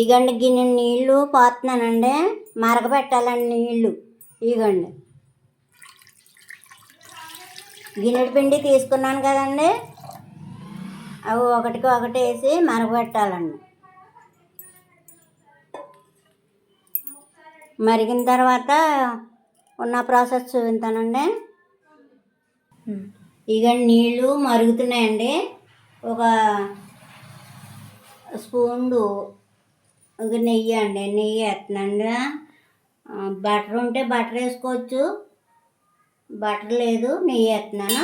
ఇగండి గిన్నె నీళ్ళు పోతున్నానండి, మరగపెట్టాలండి నీళ్ళు. ఇగండి గిన్నెడి పిండి తీసుకున్నాను కదండి, అవి ఒకటికి ఒకటి వేసి మరగపెట్టాలండి. మరిగిన తర్వాత ఉన్న ప్రాసెస్ చూపించానండి. ఇగండి నీళ్ళు మరుగుతున్నాయండి. ఒక స్పూన్లు నెయ్యి అండి, నెయ్యి వేస్తున్నాండి. బటర్ ఉంటే బటర్ వేసుకోవచ్చు, బటర్ లేదు నెయ్యి వేస్తున్నాను.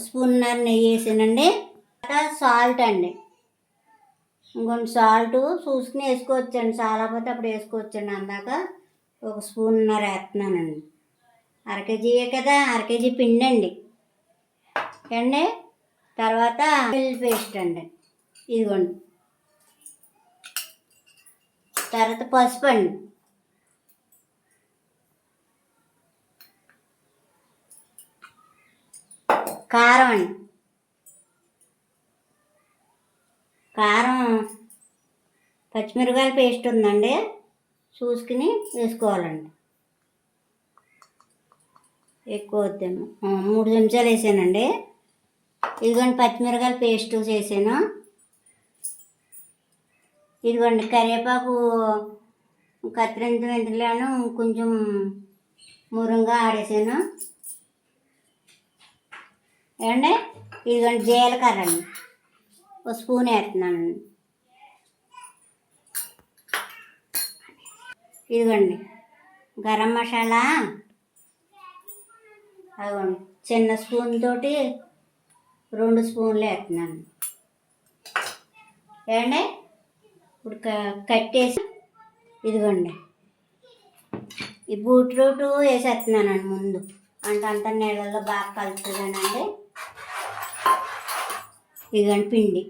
స్పూన్నర నెయ్యి వేసానండి. సాల్ట్ అండి, ఇంకొంచెం సాల్ట్ చూసుకుని వేసుకోవచ్చండి, చాలా పోతే అప్పుడు వేసుకోవచ్చండి. అందాక ఒక స్పూన్నర వేస్తున్నానండి. అరకేజీయే కదా, అరకేజీ పిండి అండి. తర్వాత వెల్లుల్లి పేస్ట్ అండి, ఇదిగోండి. తర్వాత పసుపు అండి, కారం అండి, కారం పచ్చిమిరపకాయల పేస్ట్ ఉందండి, చూసుకుని వేసుకోవాలండి. ఎక్కువ వద్దాము, 3 చెంచాలు వేసానండి. ఇదిగోండి పచ్చిమిరపకాయల పేస్ట్ చేసాను. ఇదిగోండి కరివేపాకు కత్తిరింత మెంతులను కొంచెం మురంగా ఆడేసాను. ఏమండి ఇదిగోండి జీలకర్ర అండి, ఒక స్పూన్ వేస్తున్నానండి. ఇదిగోండి గరం మసాలా, అదిగోండి చిన్న స్పూన్ తోటి 2 స్పూన్లు వేస్తున్నాను. ఏమండి ఇప్పుడు కట్టేసి ఇదిగోండి ఈ బీట్రూట్ వేసేస్తున్నానండి ముందు, అంటే అంత నీళ్ళల్లో బాగా కలుపుతుందనండి. ఇదిగోండి పిండి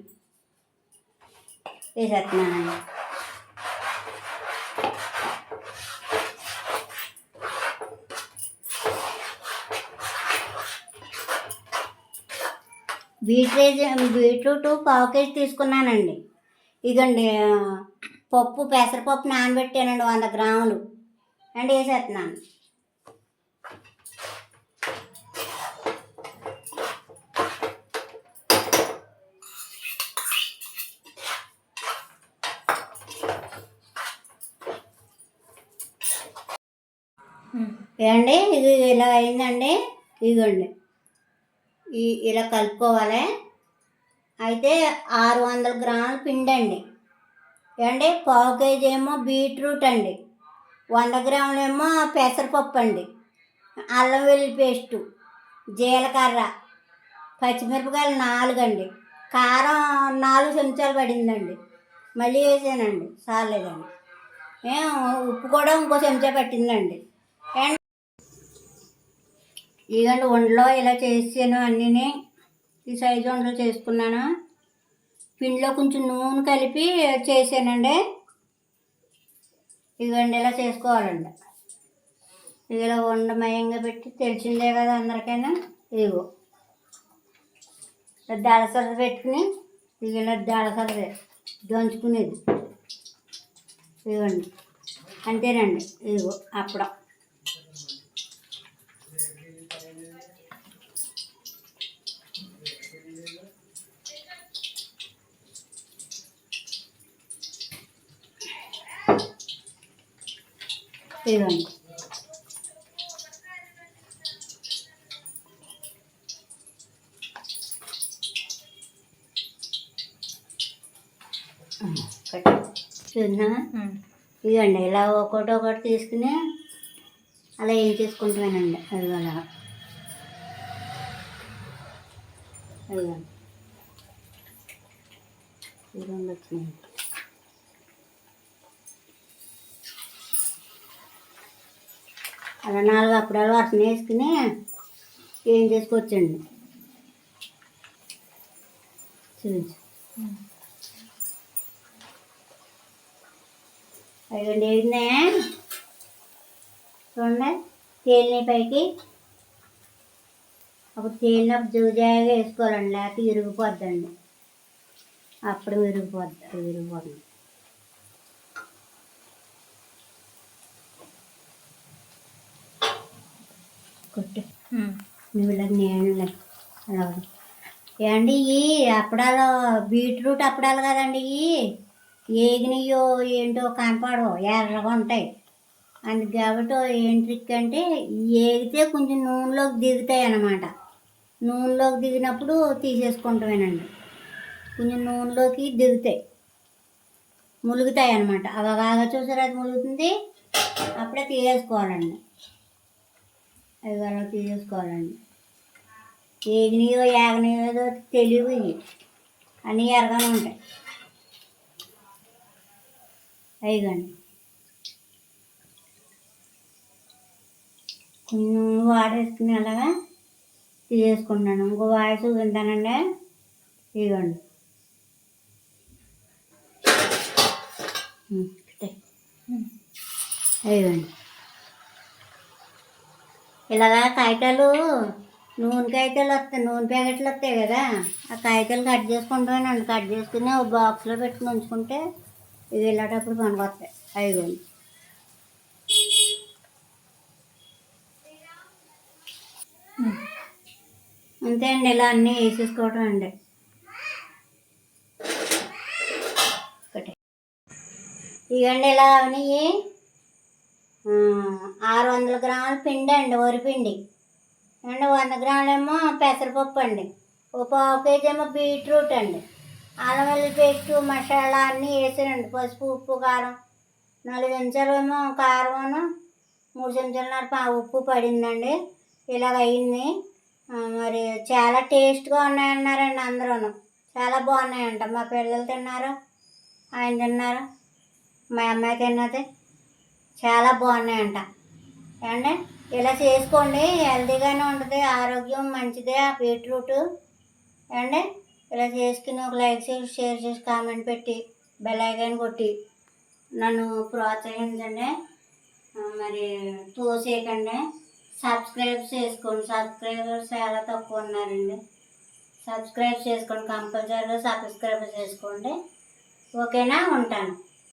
వేసేస్తున్నానండి. బీట్రూట్ 1/4 కేజీ తీసుకున్నానండి. ఇదండి పప్పు, పెసరపప్పు నానబెట్టానండి 100 గ్రాములు అండి, వేసేస్తున్నాను. ఏమండి ఇది ఇలా అయిందండి. ఇదిగోండి ఇలా కలుపుకోవాలి. అయితే 600 గ్రాముల పిండి అండి. ఏమండి 1/4 కేజీ ఏమో బీట్రూట్ అండి, 100 గ్రాములేమో పెసరపప్పు అండి, అల్లం వెల్లుల్లి పేస్టు, జీలకర్ర, పచ్చిమిరపకాయలు 4 అండి, కారం 4 చెంచాలు పడిందండి. మళ్ళీ వేసానండి, చాలేదండి. ఉప్పు కూడా ఇంకో చెంచా పట్టిందండి. ఇదండి ఉండలో ఇలా చేసాను అన్నీ, ఈ సైజు ఉండలు చేసుకున్నాను. పిండిలో కొంచెం నూనె కలిపి చేసానండి. ఇదిగోండి ఇలా చేసుకోవాలండి. ఇలా ఉండమయంగా పెట్టి తెలిసిందే కదా అందరికైనా. ఇదిగో దళసర పెట్టుకుని ఇలా దళసర దంచుకునేది. ఇదిగోండి అంతేనండి. ఇదిగో అప్పుడు ఇదిగోండి చూద్దా. ఇదిగోండి ఇలా ఒకటి తీసుకుని అలా ఏం చేసుకుంటానండి. అది అలా అదిగోండి ఇదిగోండి వచ్చినాయి. అలా 4 అప్పుడాలు వర్షం వేసుకుని ఏం చేసుకోవచ్చండి. చూపించు. అదిగోండి వేగినా చూడండి, తేలినాయి పైకి. అప్పుడు తేలినప్పుడు జూజాగా వేసుకోవాలండి, లేకపోతే విరిగిపోద్దండి. అప్పుడు విరిగిపోద్ది. కొట్టు నువ్వు ఇలా నీళ్ళు అలా ఏమండి ఇవి అప్పడాలు బీట్రూట్ అప్పడాలు కదండి ఇవి ఏగినయో ఏంటో కనపడవు ఎర్రగా ఉంటాయి అందుకు కాబట్టి ఏం ట్రిక్ అంటే ఏగితే కొంచెం నూనెలోకి దిగుతాయి అన్నమాట నూనెలోకి దిగినప్పుడు తీసేసుకుంటామేనండి కొంచెం నూనెలోకి దిగుతాయి ములుగుతాయి అన్నమాట అవగాగా చూసారు అది ములుగుతుంది అప్పుడే తీసేసుకోవాలండి అవి అలా తీసేసుకోవాలండి ఏగినయో ఏగనయో తెలివి అన్నీ ఎరగానే ఉంటాయి అయిగండి కొంచెం వాడేసుకుని అలాగా తీసేసుకుంటాను ఇంకో వాయిస్ వింటానండి ఇవ్వండి ఇవ్వండి ఇలాగా కాగితాలు నూనె కాగితాలు వస్తాయి నూనె ప్యాకెట్లు వస్తాయి కదా ఆ కాగితాలు కట్ చేసుకుంటానండి కట్ చేసుకుని ఒక బాక్స్లో పెట్టుకుని ఉంచుకుంటే ఇవి వెళ్ళేటప్పుడు పనికి వస్తాయి అయిపోయింది అంతే అండి ఇలా అన్నీ వేసేసుకోవటం అండి ఒకటి ఇవ్వండి ఇలా అవన్నీ 600 గ్రాముల పిండి అండి వరిపిండి అండి 100 గ్రాములేమో పెసరపప్పు అండి ఒక పావు కేజీ ఏమో బీట్రూట్ అండి అల్లం వెల్లుల్లి పేస్ట్ మసాలా అన్నీ వేసానండి పసుపు ఉప్పు కారం 4 చెంచాలు ఏమో కారం 3 చెంచాలన్నర ఉప్పు పడిందండి ఇలాగ అయింది మరి చాలా టేస్ట్గా ఉన్నాయన్నారండి అందరూ చాలా బాగున్నాయంట మా పిల్లలు తిన్నారు ఆయన తిన్నారు మా అమ్మాయి తిన్నది చాలా బాగున్నాయంట ఏమండి ఇలా చేసుకోండి హెల్తీగానే ఉంటుంది ఆరోగ్యం మంచిదే ఆ బీట్రూట్ ఏమండి ఇలా చేసుకుని ఒక లైక్ చేసి షేర్ చేసి కామెంట్ పెట్టి బెల్ ఐకాన్ కొట్టి నన్ను ప్రోత్సహించండి మరి తోసేయకండి సబ్స్క్రైబ్ చేసుకోండి సబ్స్క్రైబర్స్ చాలా తక్కువ ఉన్నారండి సబ్స్క్రైబ్ చేసుకోండి కంపల్సరీగా సబ్స్క్రైబ్ చేసుకోండి ఓకేనా ఉంటాను